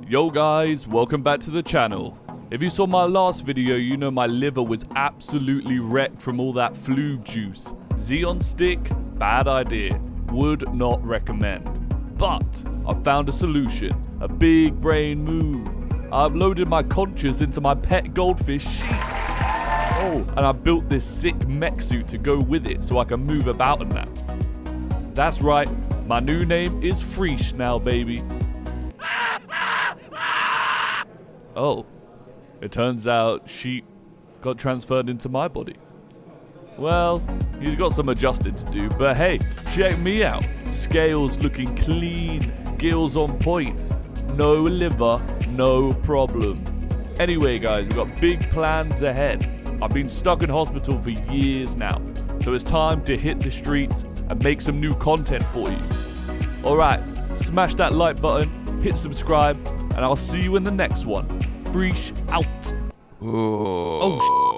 Yo guys, welcome back to the channel. If you saw my last video, you know my liver was absolutely wrecked from all that flu juice. Xeon stick, bad idea. Would not recommend. But I found a solution, a big brain move. I've loaded my conscious into my pet goldfish sheep. Oh, and I built this sick mech suit to go with it so I can move about and that. That's right, my new name is Freesh now, baby. Oh, it turns out sheep got transferred into my body. Well, he's got some adjusting to do, but hey, check me out. Scales looking clean, gills on point, no liver, no problem. Anyway guys, we've got big plans ahead. I've been stuck in hospital for years now, so it's time to hit the streets and make some new content for you. Alright, smash that like button, hit subscribe, and I'll see you in the next one. Freesh out. Oh.